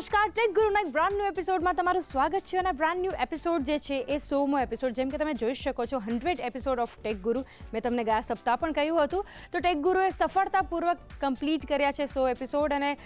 નમસ્કાર, ટેક ગુરુના એક બ્રાન્ડ ન્યૂ એપિસોડમાં તમારું સ્વાગત છે. અને બ્રાન્ડ ન્યૂ એપિસોડ જે છે એ 100મો એપિસોડ. જેમ કે તમે જોઈ શકો છો 100 એપિસોડ ઓફ ટેક ગુરુ. મેં તમને ગયા સપ્તાહ પણ કહ્યું હતું. તો ટેક ગુરુએ સફળતાપૂર્વક કમ્પ્લીટ કર્યા છે 100 એપિસોડ. અને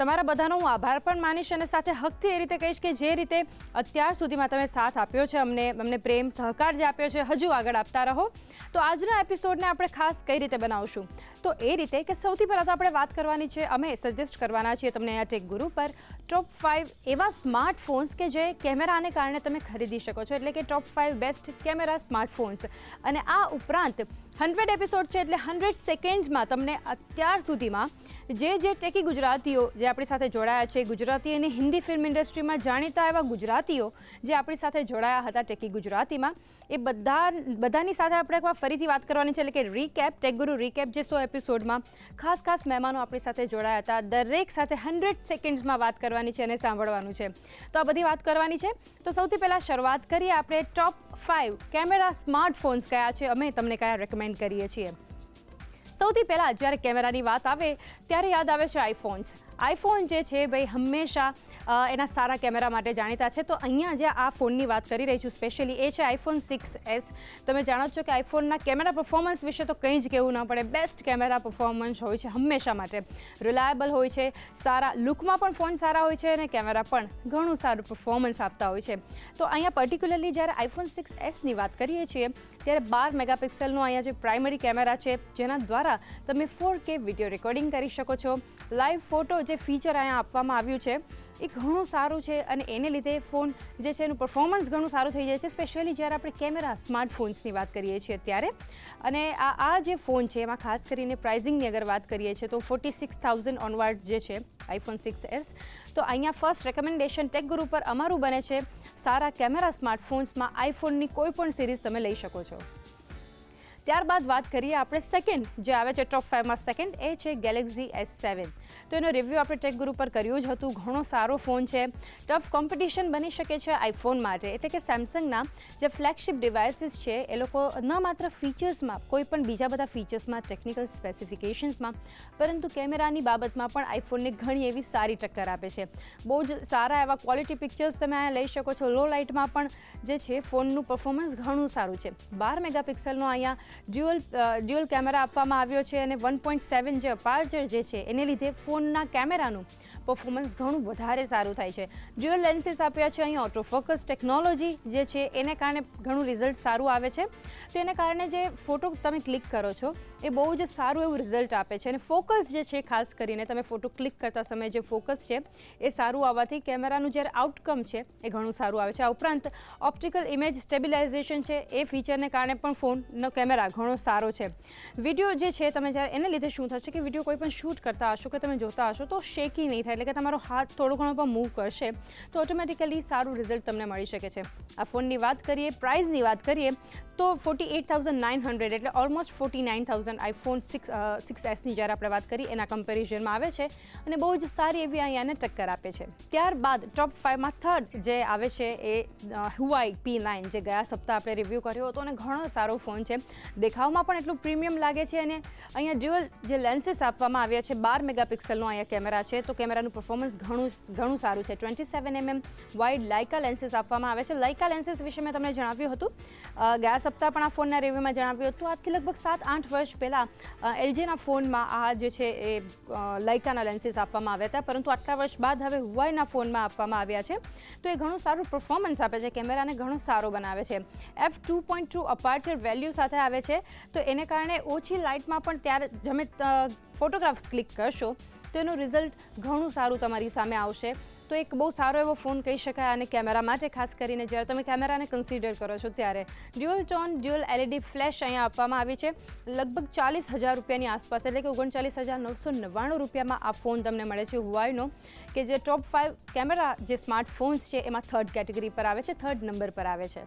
તમારા બધાનો હું આભાર પણ માનીશ અને સાથે હકથી એ રીતે કહીશ કે જે રીતે અત્યાર સુધીમાં તમે સાથ આપ્યો છે, અમને પ્રેમ સહકાર જે આપ્યો છે, હજુ આગળ આપતા રહો. તો આજના એપિસોડને આપણે ખાસ કઈ રીતે બનાવશું? તો એ રીતે કે સૌથી પહેલાં તો આપણે વાત કરવાની છે, અમે સજેસ્ટ કરવાના છીએ તમને અહીંયા ટેક ગુરુ પર ટોપ 5 એવા સ્માર્ટફોન્સ કે જે કેમેરાને કારણે તમે ખરીદી શકો છો. એટલે કે ટોપ 5 બેસ્ટ કેમેરા સ્માર્ટફોન્સ. અને આ ઉપરાંત 100 એપિસોડ છે એટલે 100 સેકન્ડ્સમાં તમને અત્યાર સુધીમાં જે ટેકી ગુજરાતીઓ જે આપણી સાથે જોડાયા છે, ગુજરાતી અને હિન્દી ફિલ્મ ઇન્ડસ્ટ્રીમાં જાણીતા એવા ગુજરાતીઓ જે આપણી સાથે જોડાયા હતા ટેકી ગુજરાતીમાં, એ બધાની સાથે આપણે એકવાર ફરીથી વાત કરવાની છે. એટલે કે રીકેપ, ટેક ગુરુ રીકેપ જે 100 એપિસોડમાં ખાસ મહેમાનો આપણી સાથે જોડાયા હતા, દરેક સાથે 100 સેકન્ડ્સમાં વાત કરવાની છે અને સાંભળવાનું છે. તો આ બધી વાત કરવાની છે. તો સૌથી પહેલાં શરૂઆત કરીએ આપણે ટોપ 5 કેમેરા સ્માર્ટફોન્સ કયા છે, અમે તમને કયા રેકમેન્ડ કરીએ છીએ. સૌથી પહેલાં જ્યારે કેમેરાની વાત આવે ત્યારે યાદ આવે છે આઈફોન્સ. આઈફોન જે છે ભાઈ હંમેશા એના સારા કેમેરા માટે જાણીતા છે. તો અહીંયા જે આ ફોનની વાત કરી રહી છું સ્પેશિયલી એ છે આઈફોન 6s. તમે જાણો છો કે આઈફોનના કેમેરા પરફોર્મન્સ વિશે તો કંઈ જ કહેવું ન પડે. બેસ્ટ કેમેરા પરફોર્મન્સ હોય છે હંમેશા માટે, રિલાયબલ હોય છે, સારા લુકમાં પણ ફોન સારા હોય છે અને કેમેરા પણ ઘણું સારું પરફોર્મન્સ આપતા હોય છે. તો અહીંયા પર્ટિક્યુલરલી જ્યારે આઈફોન 6sની વાત કરીએ છીએ ત્યારે 12 મેગાપિક્સલનો અહીંયા જે પ્રાઇમરી કેમેરા છે જેના દ્વારા તમે 4K વિડીયો રેકોર્ડિંગ કરી શકો છો. લાઈવ ફોટો જે ફીચર અહીંયા આપવામાં આવ્યું છે એ ઘણું સારું છે અને એને લીધે ફોન જે છે એનું પરફોર્મન્સ ઘણું સારું થઈ જાય છે, સ્પેશિયલી જ્યારે આપણે કેમેરા સ્માર્ટફોન્સની વાત કરીએ છીએ ત્યારે. અને આ જે ફોન છે એમાં ખાસ કરીને પ્રાઇઝિંગની અગર વાત કરીએ છીએ તો 46,000 ઓનવર્ડ જે છે આઈફોન 6s. તો અહીંયા ફર્સ્ટ રેકમેન્ડેશન ટેક ગુરુ પર અમારું બને છે, સારા કેમેરા સ્માર્ટફોન્સમાં આઈફોનની કોઈ પણ સિરીઝ તમે લઈ શકો છો. ત્યારબાદ વાત કરીએ આપણે સેકન્ડ જે આવે છે ટોપ 5માં સેકન્ડ, એ છે ગેલેક્સી S7. તો એનો રિવ્યૂ આપણે ટેક ગુરુ પર કર્યું જ હતું. ઘણો સારો ફોન છે, ટફ કોમ્પિટિશન બની શકે છે આઈફોન માટે. એટલે કે સેમસંગના જે ફ્લેગશિપ ડિવાઇસીસ છે એ લોકો ન માત્ર ફીચર્સમાં, કોઈ પણ બીજા બધા ફીચર્સમાં, ટેકનિકલ સ્પેસિફિકેશન્સમાં, પરંતુ કેમેરાની બાબતમાં પણ આઈફોનને ઘણી એવી સારી ટક્કર આપે છે. બહુ જ સારા એવા ક્વોલિટી પિક્ચર્સ તમે અહીંયા લઈ શકો છો. લો લાઇટમાં પણ જે છે ફોનનું પરફોર્મન્સ ઘણું સારું છે. 12 મેગાપિક્સલનો અહીંયા ડ્યુઅલ કેમેરા આપવામાં આવ્યો છે અને 1.7 જે અપાર્ચર જે છે એને લીધે ફોનના કેમેરાનું પરફોર્મન્સ ઘણું વધારે સારું થાય છે. ડ્યુઅલ લેન્સીસ આપ્યા છે અહીં. ઓટો ફોકસ ટેકનોલોજી જે છે એને કારણે ઘણું રિઝલ્ટ સારું આવે છે. તો એને કારણે જે ફોટો તમે ક્લિક કરો છો એ બહુ જ સારું એવું રિઝલ્ટ આપે છે. અને ફોકસ જે છે ખાસ કરીને તમે ફોટો ક્લિક કરતા સમયે જે ફોકસ છે એ સારું આવવાથી કેમેરાનું જ્યારે આઉટકમ છે એ ઘણું સારું આવે છે. આ ઉપરાંત ઓપ્ટિકલ ઇમેજ સ્ટેબિલાઇઝેશન છે એ ફીચરને કારણે પણ ફોનનો કેમેરા ઘણો સારો છે. વિડીયો જે છે તમે જ્યારે એને લીધે શું થશે કે વિડીયો કોઈ પણ શૂટ કરતા હશો કે તમે જોતા હશો તો શેકી નહીં થાય. એટલે કે તમારો હાથ થોડો ઘણો પણ મૂવ કરશે તો ઓટોમેટિકલી સારું રિઝલ્ટ તમને મળી શકે છે. આ ફોનની વાત કરીએ, પ્રાઇઝની વાત કરીએ તો 48,900 એટલે ઓલમોસ્ટ 49,000 આઈફોન 6sની જ્યારે આપણે વાત કરીએ એના કમ્પેરિઝનમાં આવે છે અને બહુ જ સારી એવી અહીંયાને ટક્કર આપે છે. ત્યારબાદ ટોપ 5માં થર્ડ જે આવે છે એ હુઆઈ P9 જે ગયા સપ્તાહ આપણે રિવ્યૂ કર્યો હતો અને ઘણો સારો ફોન છે. દેખાવમાં પણ એટલું પ્રીમિયમ લાગે છે અને અહીંયા ડ્યુઅલ જે લેન્સીસ આપવામાં આવ્યા છે, 12 મેગાપિક્સલનો અહીંયા કેમેરા છે. તો કેમેરાનું પરફોર્મન્સ ઘણું સારું છે. 27mm વાઇડ લાઇકા લેન્સીસ આપવામાં આવે છે. લાઇકા લેન્સીસ વિશે મેં તમને જણાવ્યું હતું ગયા સપ્તાહ પણ આ ફોનના રિવ્યૂમાં જણાવ્યું હતું. આજથી લગભગ 7-8 વર્ષ પહેલાં એલજીના ફોનમાં આ જે છે એ લાઇકાના લેન્સીસ આપવામાં આવ્યા હતા, પરંતુ આટલા વર્ષ બાદ હવે હુઆઈના ફોનમાં આપવામાં આવ્યા છે. તો એ ઘણું સારું પરફોર્મન્સ આપે છે, કેમેરાને ઘણો સારો બનાવે છે. f2.2 અપાર્ચર વેલ્યુ સાથે આવે છે. તો એને કારણે ઓછી લાઇટમાં પણ ત્યારે તમે ફોટોગ્રાફ્સ ક્લિક કરશો તો એનું રિઝલ્ટ ઘણું સારું તમારી સામે આવશે. તો એક બહુ સારો એવો ફોન કહી શકાય. અને કેમેરા માટે ખાસ કરીને જ્યારે તમે કેમેરાને કન્સિડર કરો છો ત્યારે dual tone dual LED flash અહીંયા આપવામાં આવી છે. લગભગ 40,000 રૂપિયાની આસપાસ, એટલે કે 39,999 રૂપિયામાં આ ફોન તમને મળે છે હુઆઈનો, કે જે ટોપ 5 કેમેરા જે સ્માર્ટફોન્સ છે એમાં થર્ડ કેટેગરી પર આવે છે, થર્ડ નંબર પર આવે છે.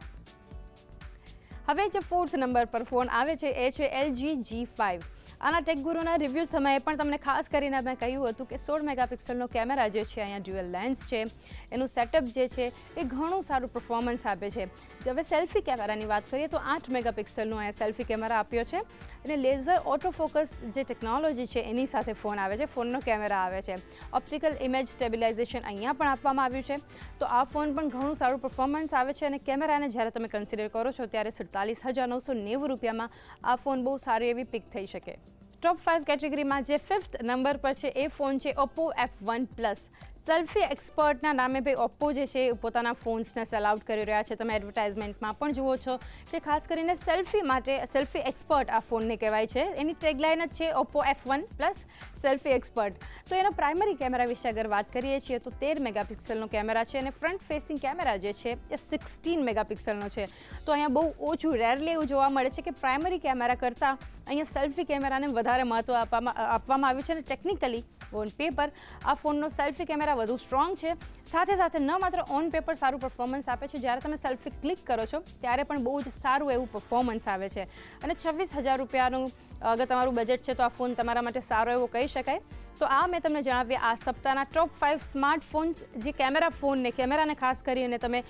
હવે જે ફોર્થ નંબર પર ફોન આવે છે એ છે LG G5. આના ટેક ગુરુના રિવ્યૂ સમયે પણ તમને ખાસ કરીને મેં કહ્યું હતું કે 16 મેગાપિક્સલનો કેમેરા જે છે, અહીંયા ડ્યુઅલ લેન્સ છે, એનું સેટઅપ જે છે એ ઘણું સારું પરફોર્મન્સ આપે છે. હવે સેલ્ફી કેમેરાની વાત કરીએ તો 8 મેગાપિક્સલનો અહીંયા સેલ્ફી કેમેરા આપ્યો છે અને લેઝર ઓટોફોકસ જે ટેકનોલોજી છે એની સાથે ફોન આવે છે, ફોનનો કેમેરા આવે છે. ઓપ્ટિકલ ઇમેજ સ્ટેબિલાઇઝેશન અહીંયા પણ આપવામાં આવ્યું છે. તો આ ફોન પણ ઘણું સારું પરફોર્મન્સ આવે છે અને કેમેરાને જ્યારે તમે કન્સિડર કરો છો ત્યારે 47,990 રૂપિયામાં આ ફોન બહુ સારી એવી પિક થઈ શકે. ટોપ 5 કેટેગરીમાં જે 5th નંબર પર છે એ ફોન છે ઓપ્પો F1 પ્લસ. સેલ્ફી એક્સપર્ટના નામે ભાઈ ઓપ્પો જે છે એ પોતાના ફોન્સને સેલ આઉટ કરી રહ્યા છે. તમે એડવર્ટાઇઝમેન્ટમાં પણ જુઓ છો કે ખાસ કરીને સેલ્ફી માટે સેલ્ફી એક્સપર્ટ આ ફોનને કહેવાય છે. એની ટેગલાઇન જ છે Oppo F1 plus selfie expert. તો એનો પ્રાઇમરી કેમેરા વિશે અગર વાત કરીએ છીએ તો 13 મેગાપિક્સલનો કેમેરા છે અને ફ્રન્ટ ફેસિંગ કેમેરા જે છે એ 16 મેગાપિક્સલનો છે. તો અહીંયા બહુ ઓછું રેરલી એવું જોવા મળે છે કે પ્રાઇમરી કેમેરા કરતાં અહીંયા સેલ્ફી કેમેરાને વધારે મહત્ત્વ આપવામાં આવ્યું છે અને ટેકનિકલી ઓન પેપર આ ફોનનો સેલ્ફી કેમેરા વધુ સ્ટ્રોંગ છે. સાથે સાથે ન માત્ર ઓન પેપર સારું પરફોર્મન્સ આપે છે, જ્યારે તમે સેલ્ફી ક્લિક કરો છો ત્યારે પણ બહુ જ સારું એવું પરફોર્મન્સ આવે છે. અને 26,000 રૂપિયાનું અગર તમારું બજેટ છે તો આ ફોન તમારા માટે સારો એવો કહી શકાય. તો આ મેં તમને જણાવ્યા આ સપ્તાહના ટોપ 5 સ્માર્ટફોન્સ જે કેમેરાને ખાસ કરીને તમે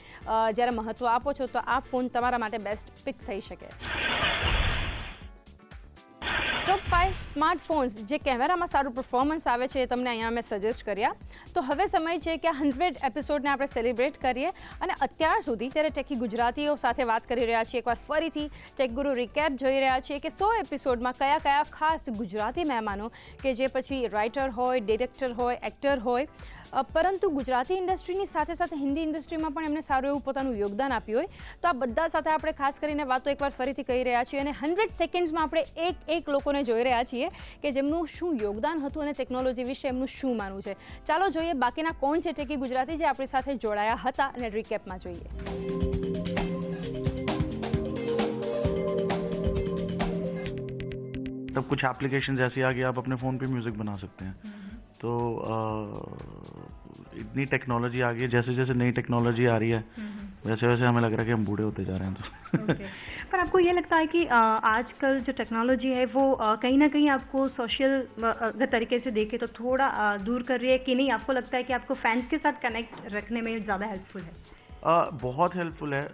જ્યારે મહત્ત્વ આપો છો તો આ ફોન તમારા માટે બેસ્ટ પિક થઈ શકે. ટોપ 5 સ્માર્ટફોન્સ જે કેમેરામાં સારું પરફોર્મન્સ આવે છે એ તમને અહીંયા મેં સજેસ્ટ કર્યા. તો હવે સમય છે કે 100 એપિસોડને આપણે સેલિબ્રેટ કરીએ અને અત્યાર સુધી ત્યારે ટેકી ગુજરાતીઓ સાથે વાત કરી રહ્યા છીએ. એકવાર ફરીથી ટેક ગુરુ રિકેપ જોઈ રહ્યા છીએ કે 100 એપિસોડમાં કયા કયા ખાસ ગુજરાતી મહેમાનો કે જે પછી રાઇટર હોય, ડિરેક્ટર હોય, એક્ટર હોય, પરંતુ ગુજરાતી ઇન્ડસ્ટ્રીની સાથે સાથે હિન્દી ઇન્ડસ્ટ્રીમાં પણ એમને સારું એવું પોતાનું યોગદાન આપ્યું હોય. તો આ બધા સાથે આપણે ખાસ કરીને વાતો એકવાર ફરીથી કહી રહ્યા છીએ અને 100 સેકન્ડ્સમાં આપણે એક લોકોને જોઈ રહ્યા છીએ કે જેમનું શું યોગદાન હતું અને ટેકનોલોજી વિશે એમનું શું માનવું છે. ચાલો જોઈએ બાકીના કોણ છે ટેકી ગુજરાતી જે આપણી સાથે જોડાયા હતા અને રિકેપમાં જોઈએ. तब कुछ एप्लीकेशन ऐसी आ गई आप अपने फ़ोन पे म्यूज़िक बना सकते हैं. तो इतनी टेक्नोलॉजी आ गई है, जैसे जैसे नई टेक्नोलॉजी आ रही है वैसे वैसे हमें लग रहा है कि हम बूढ़े होते जा रहे हैं. तो पर आपको ये लगता है कि आजकल जो टेक्नोलॉजी है वो कहीं ना कहीं आपको सोशल तरीके से देखे तो थोड़ा दूर कर रही है कि नहीं? आपको लगता है कि आपको फैंस के साथ कनेक्ट रखने में ज़्यादा हेल्पफुल है? बहुत हेल्पफुल है.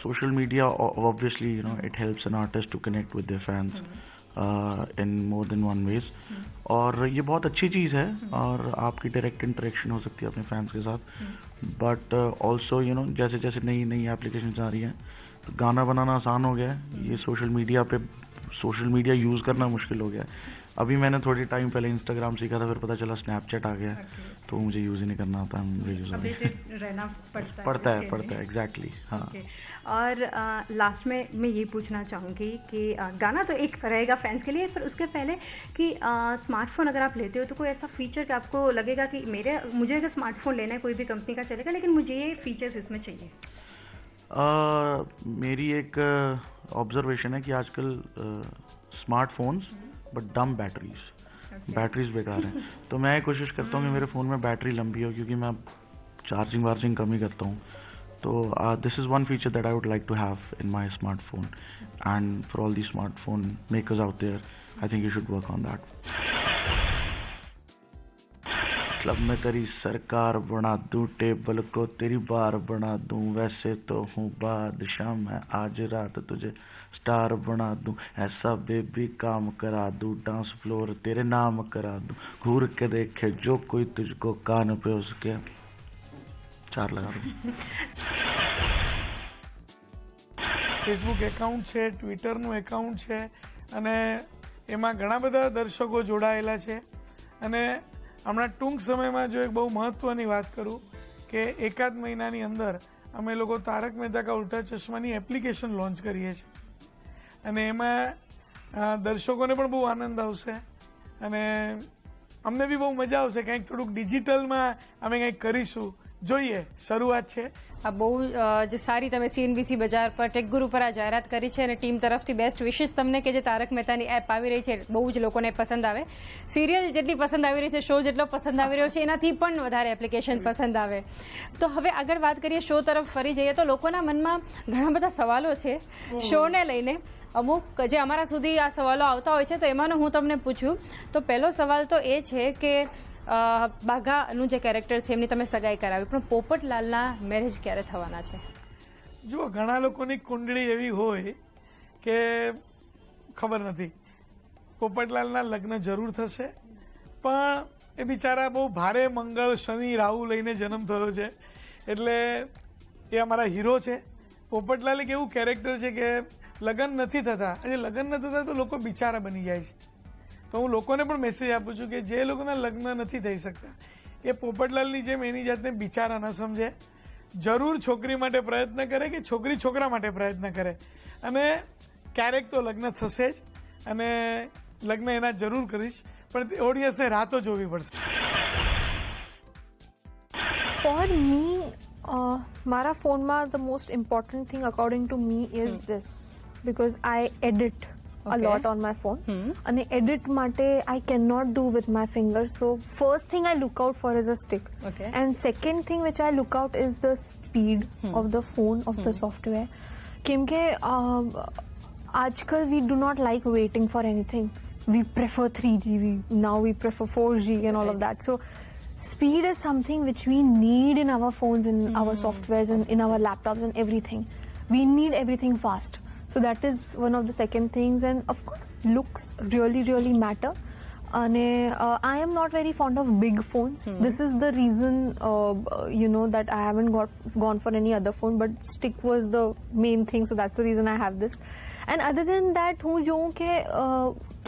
Social media obviously it helps an artist to connect with their fans in more than one ways. और ये बहुत अच्छी चीज़ है और आपकी डायरेक्ट इंटरेक्शन हो सकती है अपने फैंस के साथ. बट ऑल्सो जैसे जैसे नई एप्लीकेशन आ रही हैं तो गाना बनाना आसान हो गया है. ये सोशल मीडिया यूज़ करना मुश्किल हो गया है. अभी मैंने थोड़ी टाइम पहले इंस्टाग्राम सीखा था, फिर पता चला स्नैपचैट आ गया है. तो मुझे यूज़ ही नहीं करना आता. रहना पड़ता है एग्जैक्टली. हाँ. और लास्ट में मैं ये पूछना चाहूँगी कि गाना तो एक रहेगा फैंस के लिए, पर उसके पहले कि स्मार्टफोन अगर आप लेते हो तो कोई ऐसा फीचर कि आपको लगेगा कि मुझे अगर स्मार्टफोन लेना है कोई भी कंपनी का चलेगा लेकिन मुझे ये फीचर्स इसमें चाहिए? मेरी एक ऑब्जर्वेशन है कि आजकल स्मार्टफोन्स बट डम बैटरीज बेकार हैं. तो मैं कोशिश करता हूँ कि मेरे फ़ोन में बैटरी लंबी हो, क्योंकि मैं चार्जिंग कम ही करता हूँ. तो this is one feature that I would like to have in my smartphone. And for all the smartphone makers out there, I think you should work on that. Club में तेरी सरकार बना दूँ, टेबल को तेरी बार बना दूँ, वैसे तो हूँ बादशाह मैं, आज रात तुझे स्टार बना दूँ, ऐसा बेबी काम करा दूँ, डांस फ्लोर तेरे नाम करा दूँ, घूर के देखे जो कोई तुझको कान पे उसके 4 लगा दूँ. ફેસબુક એકાઉન્ટ છે, ટ્વિટરનું એકાઉન્ટ છે અને એમાં ઘણા બધા દર્શકો જોડાયેલા છે. અને હમણાં ટૂંક સમયમાં જો એક બહુ મહત્ત્વની વાત કરું કે એકાદ મહિનાની અંદર અમે લોકો તારક મહેતા કા ઉલ્ટા ચશ્માની એપ્લિકેશન લોન્ચ કરીએ છીએ અને એમાં દર્શકોને પણ બહુ આનંદ આવશે અને અમને બી બહુ મજા આવશે. કંઈક થોડુંક ડિજિટલમાં અમે કંઈક કરીશું. જોઈએ, શરૂઆત છે. આ બહુ જે સારી તમે CNBC બજાર પર ટેક ગુરુ પર આ જાહેરાત કરી છે અને ટીમ તરફથી બેસ્ટ વિશેષ તમને કે જે તારક મહેતાની એપ આવી રહી છે બહુ જ લોકોને પસંદ આવે. સિરિયલ જેટલી પસંદ આવી રહી છે, શો જેટલો પસંદ આવી રહ્યો છે એનાથી પણ વધારે એપ્લિકેશન પસંદ આવે. તો હવે આગળ વાત કરીએ, શો તરફ ફરી જઈએ તો લોકોના મનમાં ઘણા બધા સવાલો છે શોને લઈને. અમુક જે અમારા સુધી આ સવાલો આવતા હોય છે તો એમાંનો હું તમને પૂછું તો પહેલો સવાલ તો એ છે કે બાઘાનું જે કેરેક્ટર છે એમની તમે સગાઈ કરાવી, પણ પોપટલાલના મેરેજ ક્યારે થવાના છે? જુઓ, ઘણા લોકોની કુંડળી એવી હોય કે ખબર નથી. પોપટલાલના લગ્ન જરૂર થશે, પણ એ બિચારા બહુ ભારે મંગળ શનિ રાહુ લઈને જન્મ થયો છે, એટલે એ અમારા હીરો છે. પોપટલાલ એક એવું કેરેક્ટર છે કે લગ્ન નથી થતા, આજે લગ્ન નથી થતા તો લોકો બિચારા બની જાય છે. તો હું લોકોને પણ મેસેજ આપું છું કે જે લોકોના લગ્ન નથી થઈ શકતા એ પોપટલાલની જેમ એની જાતને બિચારા ન સમજે. જરૂર છોકરી માટે પ્રયત્ન કરે કે છોકરી છોકરા માટે પ્રયત્ન કરે, અને ક્યારેક તો લગ્ન થશે જ, અને લગ્ન એના જરૂર કરીશ, પણ ઓડિયન્સને રાતો જોવી પડશે. For me, મારા ફોનમાં the most important thing according to me is this, because I edit a lot on my phone, અને edit માટે I cannot do with my fingers, so first thing I look out for is a stick, and second thing which I look out is the speed of the phone, of the software, કેમ કે આજકાલ we do not like waiting for anything. We prefer 3G, now we prefer 4G and all of that. So speed is something which we need in our phones, in our softwares, and in our laptops and everything. We need everything fast. So that is one of the second things, and of course looks really matter. And I am not very fond of big phones. This is the reason that I haven't gone for any other phone, but stick was the main thing, so that's the reason I have this. And other than that, હું જોઉં કે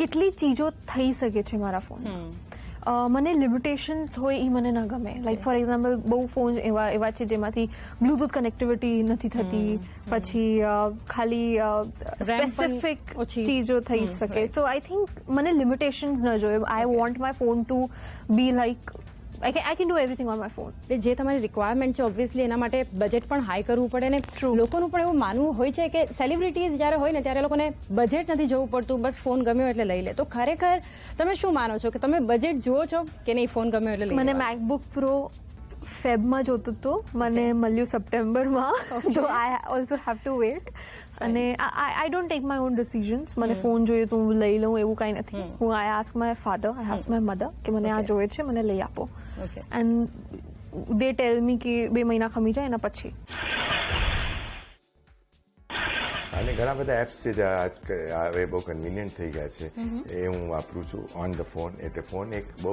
કેટલી ચીજો થઈ શકે છે મારા phone. મને લિમિટેશન્સ હોય એ મને ન ગમે. લાઈક ફોર એક્ઝામ્પલ બહુ ફોન એવા છે જેમાંથી બ્લૂટૂથ કનેક્ટિવિટી નથી થતી, પછી ખાલી સ્પેસિફિક ચીજો થઈ શકે. સો આઈ થિંક મને લિમિટેશન્સ ન જોઈએ. I want my phone to be like I can do everything on my phone. જે તમારી રિક્વાયરમેન્ટ છે ઓબ્વિયસલી એના માટે બજેટ પણ હાઈ કરવું પડે, ને લોકોનું પણ એવું માનવું હોય છે કે સેલિબ્રિટીઝ જ્યારે હોય ને ત્યારે લોકોને બજેટ નથી જોવું પડતું, બસ ફોન ગમ્યો એટલે લઈ લે. તો ખરેખર તમે શું માનો છો કે તમે બજેટ જુઓ છો કે નહીં, ફોન ગમ્યો એટલે લઈ લે? મને MacBook Pro ફેબમાં જોતું હતું, મને મળ્યું સપ્ટેમ્બરમાં, તો I also have to wait. અને I don't take my own decisions. મને ફોન જોઈએ તો હું લઈ લઉં એવું કાંઈ નથી. હું I ask my father, I ask my mother કે મને આ જોઈએ છે, મને લઈ આપો, એન્ડ દે ટેલ મી કે 2 મહિના ખમી જાય એના પછી. અને ઘણા બધા એપ્સ છે જે હવે બહુ કન્વિનિયન્ટ થઈ ગયા છે, એ હું વાપરું છું ઓન ધ ફોન. એટલે ફોન એક બહુ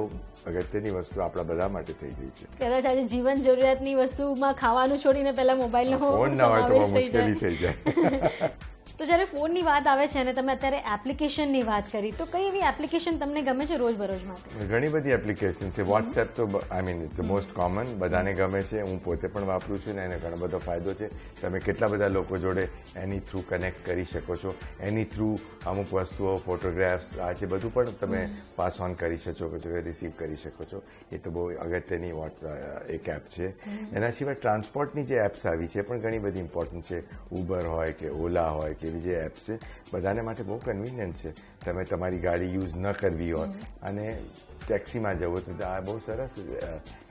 અગત્યની વસ્તુ આપણા બધા માટે થઈ ગઈ છે. કદાચ આજે જીવન જરૂરિયાતની વસ્તુમાં ખાવાનું છોડીને પહેલા મોબાઈલનો ફોન ના હોય તો મુશ્કેલી થઈ જાય. તો જ્યારે ફોનની વાત આવે છે અને તમે અત્યારે એપ્લિકેશનની વાત કરી, તો કઈ એવી એપ્લિકેશન તમને ગમે છે રોજબરોજ માટે? ઘણી બધી એપ્લિકેશન છે. વોટ્સએપ તો I mean it's most common, બધાને ગમે છે. હું પોતે પણ વાપરું છું ને એને ઘણો બધો ફાયદો છે. તમે કેટલા બધા લોકો જોડે એની થ્રુ કનેક્ટ કરી શકો છો. એની થ્રુ અમુક વસ્તુઓ, ફોટોગ્રાફ્સ, આ જે બધું પણ તમે પાસ ઓન કરી શકો છો, રિસીવ કરી શકો છો. એ તો બહુ અગત્યની એક એપ છે. એના સિવાય ટ્રાન્સપોર્ટની જે એપ્સ આવી છે પણ ઘણી બધી ઇમ્પોર્ટન્ટ છે. ઉબર હોય કે ઓલા હોય કે એવી જે એપ્સ છે બધાને માટે બહુ કન્વિનિયન્ટ છે. તમે તમારી ગાડી યુઝ ન કરવી હોય અને ટેક્સીમાં જવું તો આ બહુ સરસ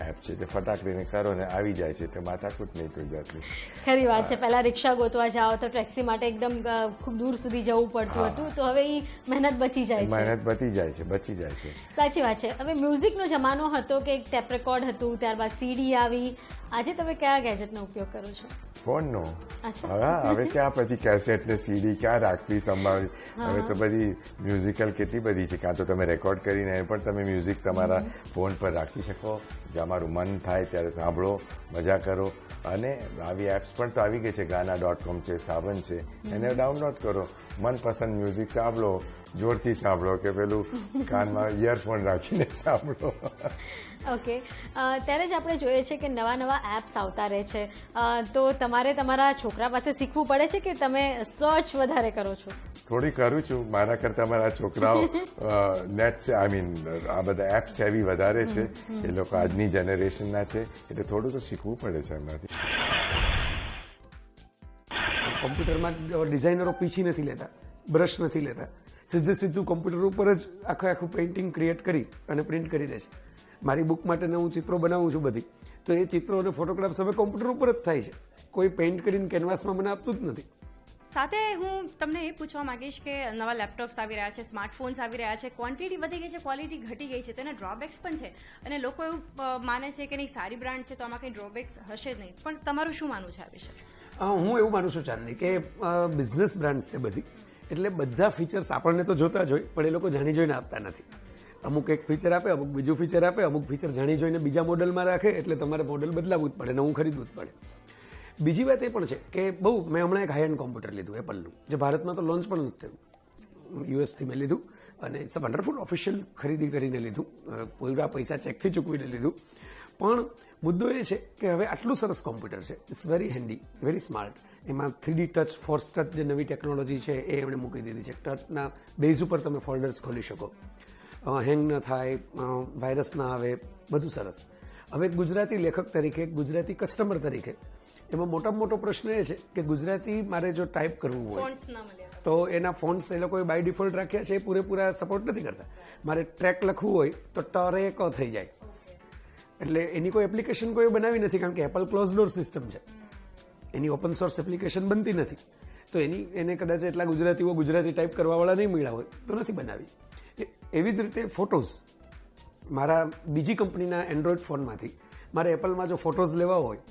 એપ છે. તે ફટાકડીને કરો ને આવી જાય છે, તે માથાકૂટ નહીં કોઈ જાતની. ખરી વાત છે. પહેલા રિક્ષા ગોતવા જાઓ તો ટેક્સી માટે એકદમ ખૂબ દૂર સુધી જવું પડતું હતું, તો હવે એ મહેનત બચી જાય છે. મહેનત બચી જાય છે. સાચી વાત છે. હવે મ્યુઝિકનો જમાનો હતો કે એક ટેપ રેકોર્ડ હતું, ત્યારબાદ સીડી આવી. આજે તમે કયા ગેજેટનો ઉપયોગ કરો છો? ફોનનો. હવે ક્યાં પછી કેસેટ ને સીડી ક્યાં રાખવી સંભાળી. હવે તો બધી મ્યુઝિકલ કેટલી બધી છે. કાં તો તમે રેકોર્ડ કરીને પણ તમે મ્યુઝિક તમારા ફોન પર રાખી શકો. તમારું મન થાય ત્યારે સાંભળો, મજા કરો. અને આવી એપ્સ પણ તો આવી ગઈ છે. ગાના.com છે, સાવન છે, એને ડાઉનલોડ કરો. મનપસંદ મ્યુઝિક સાંભળો, જોરથી સાંભળો કે પેલું કાનમાં ઇયરફોન રાખીને સાંભળો. ઓકે, ત્યારે જ આપણે જોઈએ છે કે નવા એપ્સ આવતા રહે છે, તો તમારે તમારા છોકરા પાસે શીખવું પડે છે કે તમે સર્ચ વધારે કરો છો? થોડી કરું છું. મારા કરતાં મારા છોકરાઓ નેટ છે, આઈ મીન આ બધા એપ્સ એવી વધારે છે. એ લોકો આજની જનરેશનના છે, એટલે થોડું તો શીખવું પડે છે એમનાથી. કોમ્પ્યુટરમાં ડિઝાઇનરો પીછી નથી લેતા, બ્રશ નથી લેતા, સીધું કોમ્પ્યુટર ઉપર જ આખું પેઇન્ટિંગ ક્રિએટ કરી અને પ્રિન્ટ કરી દે છે. મારી બુક માટે હું ચિત્રો બનાવું છું બધી, તો એ ચિત્રો અને ફોટોગ્રાફ્સ હવે કોમ્પ્યુટર ઉપર જ થાય છે. કોઈ પેઇન્ટ કરીને કેનવાસમાં મને આપતું જ નથી. સાથે હું તમને એ પૂછવા માંગીશ કે નવા લેપટોપ્સ આવી રહ્યા છે, સ્માર્ટફોન્સ આવી રહ્યા છે, ક્વોન્ટિટી વધી ગઈ છે, ક્વોલિટી ઘટી ગઈ છે, તેના ડ્રોબેક્સ પણ છે અને લોકો એવું માને છે કે નહીં સારી બ્રાન્ડ છે તો આમાં કંઈ ડ્રોબેક્સ હશે જ નહીં, પણ તમારું શું માનવું છે આ વિશે? હું એવું માનું છું ચાંદની કે બિઝનેસ બ્રાન્ડ્સ છે બધી, એટલે બધા ફીચર્સ આપણને તો જોતા જ હોય, પણ એ લોકો જાણી જોઈને આપતા નથી. અમુક એક ફીચર આપે, અમુક બીજું ફીચર આપે, અમુક ફીચર જાણી જોઈને બીજા મોડલમાં રાખે, એટલે તમારે મોડલ બદલાવવું જ પડે, નવું ખરીદવું જ પડે. બીજી વાત એ પણ છે કે મેં હમણાં એક હાઈ એન્ડ કોમ્પ્યુટર લીધું એપલનું, જે ભારતમાં તો લોન્ચ પણ નથી થયું, યુએસથી મેં લીધું અને ઇટ્સ અ વન્ડરફુલ ઓફિશિયલ ખરીદી કરીને લીધું, પૂરા પૈસા ચેકથી ચૂકવીને લીધું. પણ મુદ્દો એ છે કે હવે આટલું સરસ કોમ્પ્યુટર છે, it's very handy, very smart. એમાં 3D ટચ, ફોર્સ ટચ જે નવી ટેકનોલોજી છે એ એમણે મૂકી દીધી છે. ટચના બેઝ ઉપર તમે ફોલ્ડર્સ ખોલી શકો, હેંગ ન થાય, વાયરસ ના આવે, બધું સરસ. હવે ગુજરાતી લેખક તરીકે, ગુજરાતી કસ્ટમર તરીકે એમાં મોટામાં મોટો પ્રશ્ન એ છે કે ગુજરાતી મારે જો ટાઈપ કરવું હોય તો એના ફોન્ટ્સ એ લોકોએ બાય ડિફોલ્ટ રાખ્યા છે, એ પૂરેપૂરા સપોર્ટ નથી કરતા. મારે ટ્રેક લખવું હોય તો ટરેક થઈ જાય, એટલે એની કોઈ એપ્લિકેશન કોઈ બનાવી નથી, કારણ કે એપલ ક્લોઝ ડોર સિસ્ટમ છે, એની ઓપન સોર્સ એપ્લિકેશન બનતી નથી. તો એને કદાચ એટલા ગુજરાતીઓ ગુજરાતી ટાઈપ કરવાવાળા નહીં મળ્યા હોય તો નથી બનાવી. એવી જ રીતે ફોટોઝ, મારા બીજી કંપનીના એન્ડ્રોઈડ ફોનમાંથી મારે એપલમાં જો ફોટોઝ લેવા હોય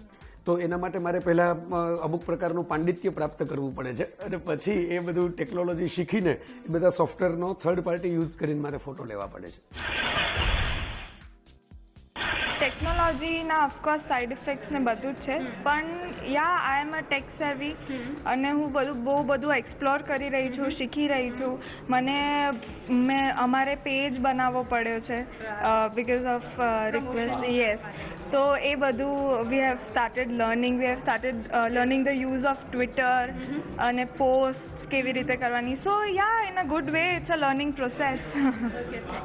તો એના માટે મારે પહેલાં અમુક પ્રકારનું પાંડિત્ય પ્રાપ્ત કરવું પડે છે, અને પછી એ બધું ટેકનોલોજી શીખીને એ બધા સોફ્ટવેરનો થર્ડ પાર્ટી યુઝ કરીને મારે ફોટો લેવા પડે છે. ટેકનોલોજીના ઓફકોર્સ સાઇડ ઇફેક્ટ્સ ને બધું જ છે, પણ આઈ એમ અ ટેક સેવી અને હું બહુ બધું એક્સપ્લોર કરી રહી છું, શીખી રહી છું. અમારે પેજ બનાવવો પડ્યો છે બિકોઝ ઓફ રિક્વેસ્ટ. યસ, તો એ બધું we have started learning the use of Twitter અને પોસ્ટ કેવી રીતે કરવાની. So in a good way it's a learning process.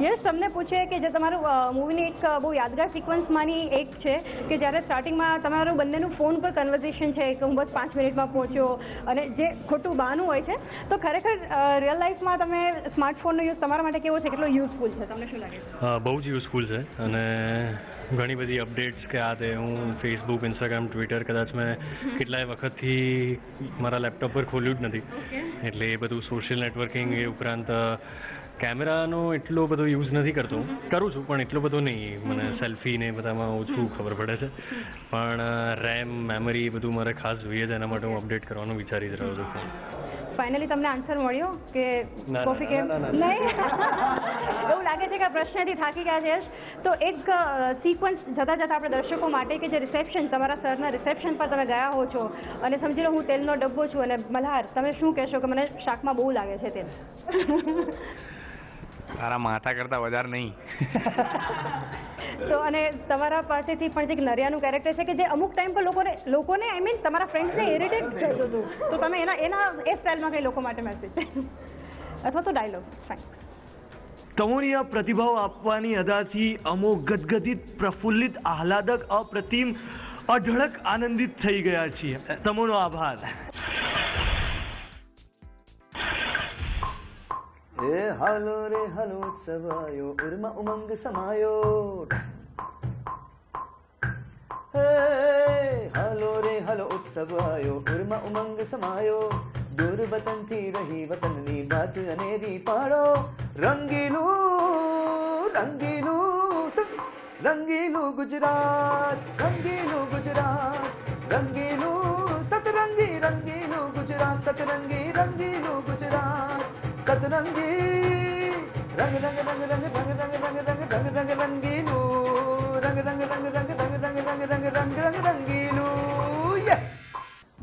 Yes, તમને પૂછે કે જે તમારું મૂવીની એક બહુ યાદગાર સિક્વન્સમાંની એક છે કે જ્યારે સ્ટાર્ટિંગમાં તમારું બંનેનું ફોન પર કન્વર્ઝેશન છે કે હું બસ 5 મિનિટમાં પહોંચ્યો, અને જે ખોટું બહાનું હોય છે, તો ખરેખર રિયલ લાઈફમાં તમે સ્માર્ટફોનનો યુઝ તમારા માટે કેવો છે, કેટલો યુઝફુલ છે, તમને શું લાગે છે? બહુ જ યુઝફુલ છે, અને ઘણી બધી અપડેટ્સ કે આ તે હું ફેસબુક, ઇન્સ્ટાગ્રામ, ટ્વિટર કદાચ મેં કેટલાય વખતથી મારા લેપટોપ પર ખોલ્યું જ નથી, એટલે એ બધું સોશિયલ નેટવર્કિંગ, એ ઉપરાંત કેમેરાનો એટલો બધો યુઝ નથી કરતો, કરું છું પણ એટલો બધો નહીં. મને સેલ્ફી ને બધામાં ઓછું ખબર પડે છે, પણ રેમ, મેમરી બધું મારે ખાસ જોઈએ છે, એના માટે હું અપડેટ કરવાનું વિચારી જ રહ્યો છું. ફાઇનલી તમને આન્સર મળ્યો કે કોફી કેમ નહીં? એવું લાગે છે કે આ પ્રશ્નથી થાકી ગયા છે. તો એક સિક્વન્સ જતાં જતાં આપણે દર્શકો માટે કે જે રિસેપ્શન, તમારા સરના રિસેપ્શન પર તમે ગયા હો છો અને સમજી લો હું તેલનો ડબ્બો છું અને મલ્હાર, તમે શું કહેશો કે મને શાકમાં બહુ લાગે છે તેલ? તારા માથા કરતાં વધારે નહીં. તો અને તમારા પાસેથી પણ જે નરિયાનું કેરેક્ટર છે કે જે અમુક ટાઈમ પર લોકોને આઈ મીન તમારા ફ્રેન્ડ્સને ઇરિટેટ થતું હતું, તો તમે એના એ સ્ટાઇલમાં કંઈ લોકો માટે મેસેજ અથવા તો ડાયલોગ? ફાઇન. તમોની આ પ્રતિભાવ આપવાની અદાથી અમો ગદગદિત, પ્રફુલ્લિત, આહલાદક, અપ્રતિમ, અઢળક આનંદિત થઈ ગયા છીએ. તમોનો આભાર. એ હાલો રે હાલો ઉત્સવ આયો, ઉર્મા ઉમંગ સમાયો. હે હાલો રે હાલો ઉત્સવ આયો, ઉર્મા ઉમંગ સમાયો. દૂર વતનથી રહી વતનની વાત અનેરી પાડો. રંગીલું રંગીલું રંગીલું ગુજરાત, રંગીલું ગુજરાત, રંગીલું સતરંગી, રંગીલું ગુજરાત, સતરંગી, રંગીલું ગુજરાત, સતરંગી રંગ રંગ રંગ રંગ રંગ રંગ રંગ રંગ રંગ રંગ રંગીલું, રંગ રંગ રંગ રંગ રંગ રંગ રંગ રંગ રંગ રંગ રંગીલું.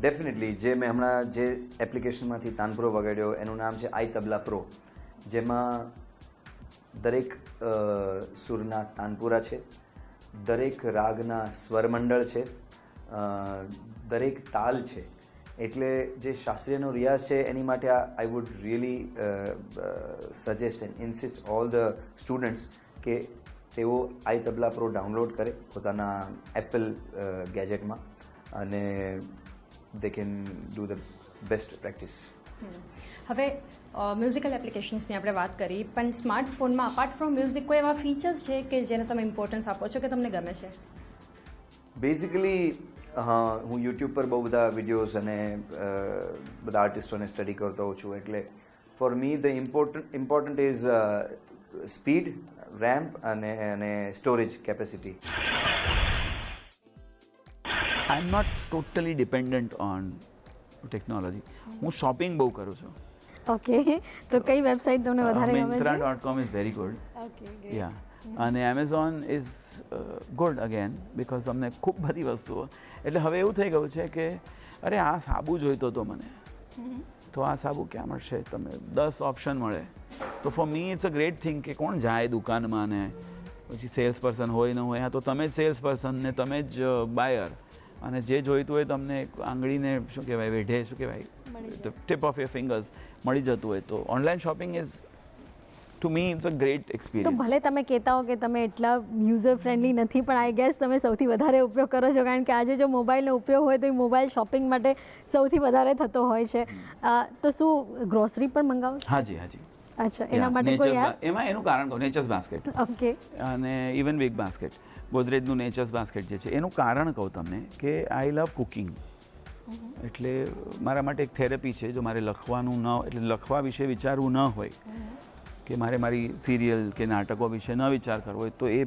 ડેફિનેટલી જે મેં હમણાં જે એપ્લિકેશનમાંથી તાનપુરો વગાડ્યો એનું નામ છે આઈ તબલા પ્રો, જેમાં દરેક સુરના તાનપુરા છે, દરેક રાગના સ્વરમંડળ છે, દરેક તાલ છે. એટલે જે શાસ્ત્રીયનો રિયાઝ છે એની માટે I would really suggest and insist all the students કે તેઓ આઈ તબલા પ્રો ડાઉનલોડ કરે પોતાના એપલ ગેજેટમાં, અને they can do the best practice. હવે મ્યુઝિકલ એપ્લિકેશન્સની આપણે વાત કરી, પણ સ્માર્ટફોનમાં અપાર્ટ ફ્રોમ મ્યુઝિક કોઈ એવા ફીચર્સ છે કે જેને તમે ઇમ્પોર્ટન્સ આપો છો કે તમને ગમે છે? બેઝિકલી હું યુટ્યુબ પર બહુ બધા વિડીયોઝ અને બધા આર્ટિસ્ટોને સ્ટડી કરતો હોઉં છું, એટલે for me the important is speed, RAM અને storage capacity. I am not totally dependent on technology. હું શોપિંગ બહુ કરું છું. ઓકે, તો કઈ વેબસાઇટ તમને વધારે ગમે છે? Myntra.com is very good. Yeah, અને Amazon is good again because અમને ખૂબ બધી વસ્તુઓ, એટલે હવે એવું થઈ ગયું છે કે અરે આ સાબુ જોઈતો હતો મને, તો આ સાબુ ક્યાં મળશે, તમે 10 ઓપ્શન મળે. તો for me it's a great thing કે કોણ જાય દુકાનમાં ને પછી સેલ્સ પર્સન હોય ન હોય, હા તો તમે જ સેલ્સ પર્સન ને તમે જ બાયર, અને જે જોઈતું હોય તમને આંગળીને શું કહેવાય વેઢે શું કહેવાય ટિપ ઓફ યોર ફિંગર્સ મળી જતું હોય. તો online shopping is to me it's a great તો એક્સપિરિયન્સ. ભલે તમે કહેતા હો કે તમે એટલા યુઝર ફ્રેન્ડલી નથી, પણ આઈ ગેસ તમે સૌથી વધારે ઉપયોગ કરો છો, કારણ કે આજે જો મોબાઈલનો ઉપયોગ હોય તો એ મોબાઈલ શોપિંગ માટે સૌથી વધારે થતો હોય છે. તો શું ગ્રોસરી પણ મંગાવો છો? હાજી હાજી. અચ્છા, એના માટે કોઈ એમાં એનું કારણ કહું, નેચર્સ બાસ્કેટ. ઓકે. અને ઇવન બિગ બાસ્કેટ, ગોદરેજનું નેચર્સ બાસ્કેટ જે છે એનું કારણ કહું તમને કે આઈ લવ કુકિંગ. એટલે મારા માટે એક થેરપી છે. જો મારે લખવાનું ન, એટલે લખવા વિશે વિચારવું ન હોય કે મારે મારી સિરિયલ કે નાટકો વિશે ન વિચાર કરવો હોય, તો એ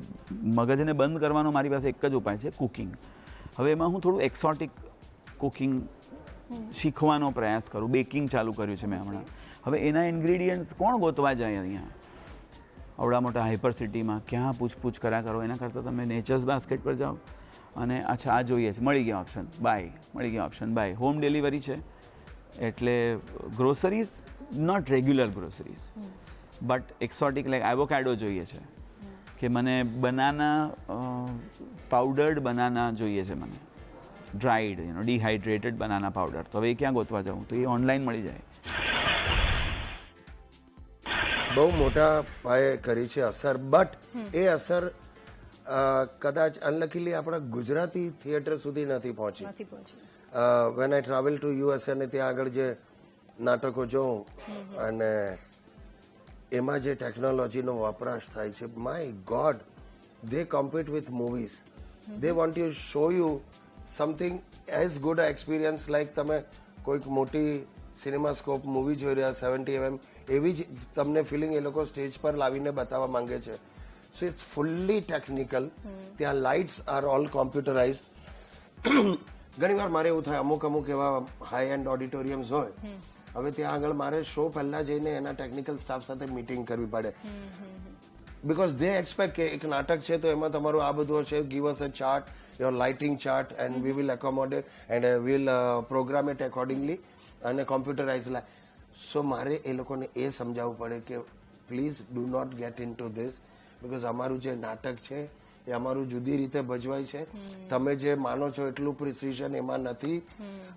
મગજને બંધ કરવાનો મારી પાસે એક જ ઉપાય છે, કુકિંગ. હવે એમાં હું થોડું એક્સોટિક કુકિંગ શીખવાનો પ્રયાસ કરું. બેકિંગ ચાલુ કર્યું છે મેં હમણાં. હવે એના ઇન્ગ્રીડિયન્ટ્સ કોણ ગોતવા જાય અહીંયા આવડા મોટા હાઈપર સિટીમાં, ક્યાં પૂછપૂછ કર્યા કરો? એના કરતાં તમે નેચર્સ બાસ્કેટ પર જાઓ અને અચ્છા આ જોઈએ છે, મળી ગયા ઓપ્શન બાય, મળી ગયા ઓપ્શન બાય. હોમ ડિલિવરી છે, એટલે groceries not regular groceries but exotic, like avocado જોઈએ છે કે મને બનાના, પાવડર્ડ બનાના જોઈએ છે મને, ડ્રાઈડ ડિહાઇડ્રેટેડ બનાના પાવડર. તો હવે એ ક્યાં ગોતવા જાઉં? તો એ ઓનલાઈન મળી જાય. બહુ મોટા પાયે કરી છે અસર, બટ એ અસર કદાચ અનલકીલી આપણા ગુજરાતી થિયેટર સુધી નથી પહોંચી. When I travel to US અને ત્યાં આગળ જે નાટકો જોઉં અને એમાં જે ટેકનોલોજીનો વપરાશ થાય છે, my God, they compete with movies. They want you show you something as good experience like તમે કોઈક મોટી સિનેમાસ્કોપ મૂવી જોઈ રહ્યા 70 mm, એવી જ તમને ફિલિંગ એ લોકો સ્ટેજ પર લાવીને બતાવવા માંગે છે. So it's fully technical. ત્યાં લાઇટ્સ આર ઓલ કોમ્પ્યુટરાઇઝડ. ઘણી વાર મારે એવું થાય, અમુક એવા હાઈ એન્ડ ઓડિટોરિયમ્સ હોય, હવે ત્યાં આગળ મારે શો પહેલા જઈને એના ટેકનિકલ સ્ટાફ સાથે મીટિંગ કરવી પડે, બીકોઝ દે એક્સપેક્ટ કે એક નાટક છે તો એમાં તમારું આ બધું હશે, give us a chart, your lighting chart, and we will accommodate and will program it accordingly, અને કોમ્પ્યુટરાઇઝ લાય. સો મારે એ લોકોને એ સમજાવવું પડે કે please do not get into this, because અમારું જે નાટક છે એ અમારું જુદી રીતે ભજવાય છે. તમે જે માનો છો એટલું પ્રિસિઝન એમાં નથી,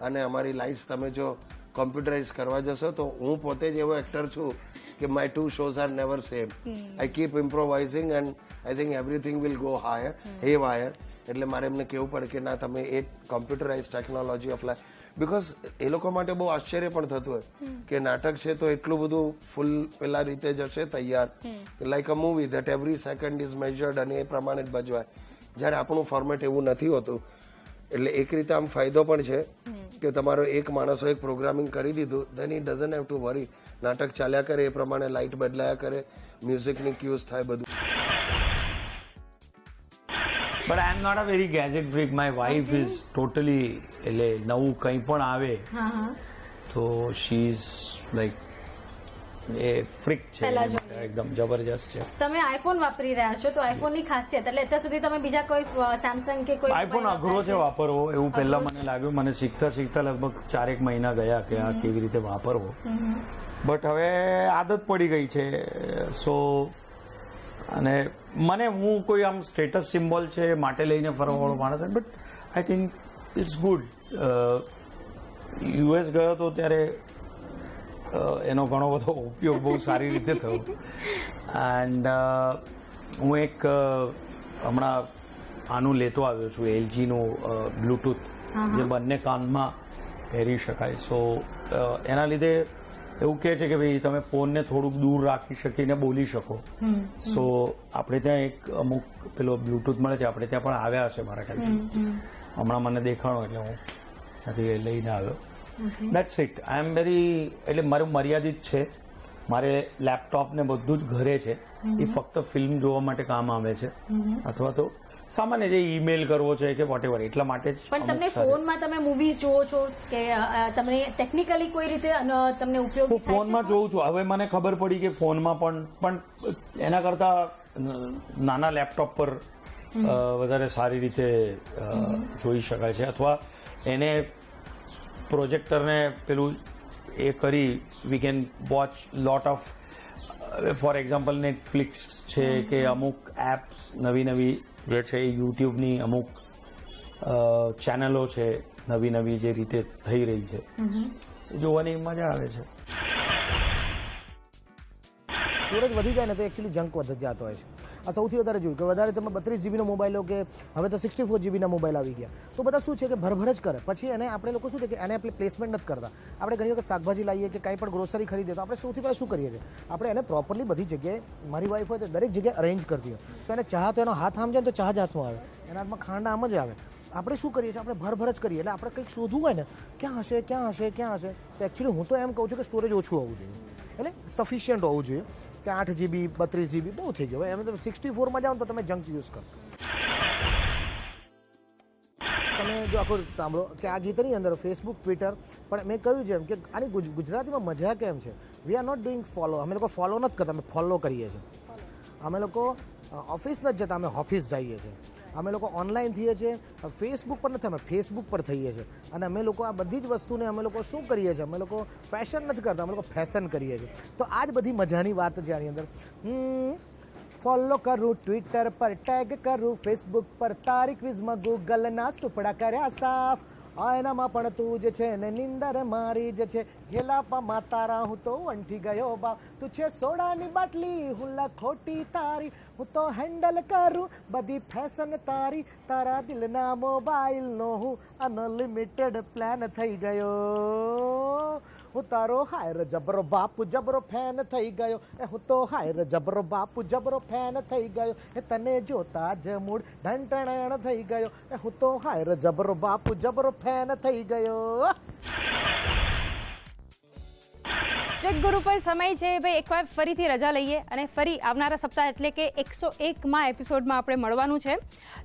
અને અમારી લાઇટ્સ તમે જો કોમ્પ્યુટરાઇઝ કરવા જશો તો હું પોતે જ એવો એક્ટર છું કે my 2 shows are never same. I keep improvising and I think everything will go higher, haywire. એટલે મારે એમને કહેવું પડે કે ના, તમે એ કોમ્પ્યુટરાઇઝ ટેકનોલોજી અપ્લાય, બીકોઝ એ લોકો માટે બહુ આશ્ચર્ય પણ થતું હોય કે નાટક છે તો એટલું બધું ફૂલ પેલા રીતે જશે તૈયાર, like a movie that every second is measured અને એ પ્રમાણે જ ભજવાય. જ્યારે આપણું ફોર્મેટ એવું નથી હોતું. એટલે એક રીતે આમ ફાયદો પણ છે કે તમારો એક માણસો એક પ્રોગ્રામિંગ કરી દીધું, then it doesn't have to વરી. નાટક ચાલ્યા કરે, એ પ્રમાણે લાઇટ બદલાયા કરે, મ્યુઝિકની ક્યુઝ થાય, બધું. But I am not a very gadget freak. My wife is totally, એટલે નવું કંઈ પણ આવે તો she is like a freak છે, એકદમ જબરજસ્ત છે. તમે આઈફોન વાપરી રહ્યા છો, તો આઈફોનની ખાસિયત, એટલે અત્યાર સુધી તમે બીજા કોઈ સેમસંગ કે કોઈ આઈફોન અઘરો છે વાપરવો, એવું પહેલા મને લાગ્યું. મને શીખતા લગભગ 4 મહિના ગયા કે આ કેવી રીતે વાપરવો, બટ હવે આદત પડી ગઈ છે. સો અને મને, હું કોઈ આમ સ્ટેટસ સિમ્બોલ છે માટે લઈને ફરવાવાળો માણસ, but I think it's good. US ગયો તો ત્યારે એનો ઘણો બધો ઉપયોગ બહુ સારી રીતે થયો. એન્ડ હું એક હમણાં આનું લેતો આવ્યો છું, એલજીનું બ્લૂટૂથ, જે બંને કાનમાં પહેરી શકાય. સો એના લીધે એવું કહે છે કે ભાઈ તમે ફોનને થોડુંક દૂર રાખી શકીને બોલી શકો. સો આપણે ત્યાં એક અમુક પેલો બ્લૂટૂથ મળે છે, આપણે ત્યાં પણ આવ્યા હશે મારા ખ્યાલથી. હમણાં મને દેખાણો એટલે હું ત્યાંથી લઈને આવ્યો. That's it. I am very, એટલે મારું મર્યાદિત છે. મારે લેપટોપ ને બધું જ ઘરે છે. એ ફક્ત ફિલ્મ જોવા માટે કામ આવે છે, અથવા તો સામાન્ય જે ઈમેલ કરવો છે કે વોટેવર, એટલા માટે જ. પણ તમને ફોનમાં તમે મૂવીઝ જોવો છો કે તમને ટેકનિકલી કોઈ રીતે તમને ઉપયોગી હું ફોનમાં જોઉં છું. હવે મને ખબર પડી કે ફોનમાં પણ એના કરતા નાના લેપટોપ પર વધારે સારી રીતે જોઈ શકાય છે, અથવા એને પ્રોજેક્ટરને પેલું એ કરી we can watch lot of, for example Netflix છે કે અમુક એપ્સ નવી જે છે, યુટ્યુબની અમુક ચેનલો છે નવી જે રીતે થઈ રહી છે, જોવાની મજા આવે છે. સ્ટોરેજ વધી જાય ને તો એકચ્યુઅલી જંક વધી જતો હોય છે. આ સૌથી વધારે જોયું કે વધારે તમે 32 GB નો મોબાઈલ લો કે હવે તો 64 GB ના મોબાઈલ આવી ગયા, તો બધા શું છે કે ભરભર જ કરે. પછી એને આપણે લોકો શું છે કે એને આપણે પ્લેસમેન્ટ નથી કરતા. આપણે ઘણી વખત શાકભાજી લાવીએ કે કંઈ પણ ગ્રોસરી ખરીદીએ તો આપણે સૌથી પહેલાં શું કરીએ છીએ, આપણે એને પ્રોપરલી બધી જગ્યાએ, મારી વાઈફ હોય તો દરેક જગ્યાએ અરેન્જ કરતી હોય. તો એને ચા તો એનો હાથ આમ જાય ને તો ચા જ હાથમાં આવે, એના હાથમાં ખાંડ આમ જ આવે. આપણે શું કરીએ છીએ, આપણે ભરભર જ કરીએ. એટલે આપણે કંઈક શોધવું હોય ને, ક્યાં હશે તો એકચ્યુઅલી હું તો એમ કહું છું કે સ્ટોરેજ ઓછું હોવું જોઈએ, એટલે સફિશિયન્ટ હોવું જોઈએ. કે 8 GB 32 GB બહુ થઈ ગયો. એમ તો 64માં જાઓ તો તમે જંક યુઝ કરશો. તમે જો આખું સાંભળો કે આ ગીતની અંદર ફેસબુક, ટ્વિટર, પણ મેં કહ્યું છે એમ કે આની ગુજરાતીમાં મજા કેમ છે, we are not doing follow. અમે લોકો ફોલો નથી કરતા, અમે ફોલો કરીએ છીએ. અમે લોકો ઓફિસ નથી જતા, અમે ઓફિસ જઈએ છીએ. અમે લોકો ઓનલાઈન થઈએ છીએ, ફેસબુક પર નથી, અમે ફેસબુક પર થઈએ છીએ. અને અમે લોકો આ બધી જ વસ્તુને અમે લોકો શું કરીએ છીએ, અમે લોકો ફેશન નથી કરતા, અમે લોકો ફેશન કરીએ છીએ. તો આ જ બધી મજાની વાત છે આની અંદર. ફોલો કરું ટ્વિટર પર, ટેગ કરું ફેસબુક પર, તારી ક્વિઝમાં ગૂગલના સુપડા કર્યા સાફ. એનામાં પણ તું જ છે ને નિંદર મારી જ છે, ગેલાપામાં તારા હું તો વંઠી ગયો બાપ. તું છે સોડાની બાટલી, હું લખોટી તારી, હું તો હેન્ડલ કરું બધી ફેશન તારી. તારા દિલના મોબાઈલનો હું અનલિમિટેડ પ્લાન થઈ ગયો. હું તારો હાયર જબરો બાપુ જબરો ફેન થઈ ગયો. હું તો હાયર જબરો બાપુ જબરો ફેન થઈ ગયો. તને જોતા જ મૂડ ઢંટણ થઈ ગયો. હું તો હાયર જબરો બાપુ જબરો ફેન થઈ ગયો. ટેક ગુરુ પર સમય છે ભાઈ એકવાર ફરીથી રજા લઈએ અને ફરી આવનારા સપ્તાહ એટલે કે 101માં એપિસોડમાં આપણે મળવાનું છે.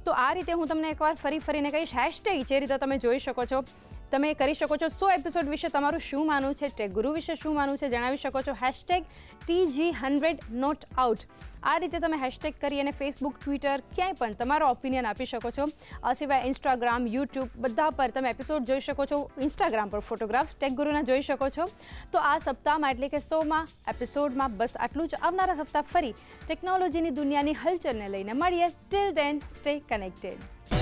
તો આ રીતે હું તમને એકવાર ફરીને કહીશ. હેશટેગ જે રીતે તમે જોઈ શકો છો, તમે કરી શકો છો 100 એપિસોડ વિશે તમારું શું માનવું છે, ટેક ગુરુ વિશે શું માનવું છે જણાવી શકો છો. #TG100NOT OUT આ રીતે તમે હેશટેગ કરી અને ફેસબુક, ટ્વિટર ક્યાંય પણ તમારો ઓપિનિયન આપી શકો છો. આ સિવાય ઇન્સ્ટાગ્રામ, યુટ્યુબ બધા પર તમે એપિસોડ જોઈ શકો છો. ઇન્સ્ટાગ્રામ પર ફોટોગ્રાફ ટેક ગુરુના જોઈ શકો છો. તો આ સપ્તાહમાં એટલે કે 100માં એપિસોડમાં બસ આટલું જ. આવનારા સપ્તાહ ફરી ટેકનોલોજીની દુનિયાની હલચલને લઈને મળીએ. Till then stay connected.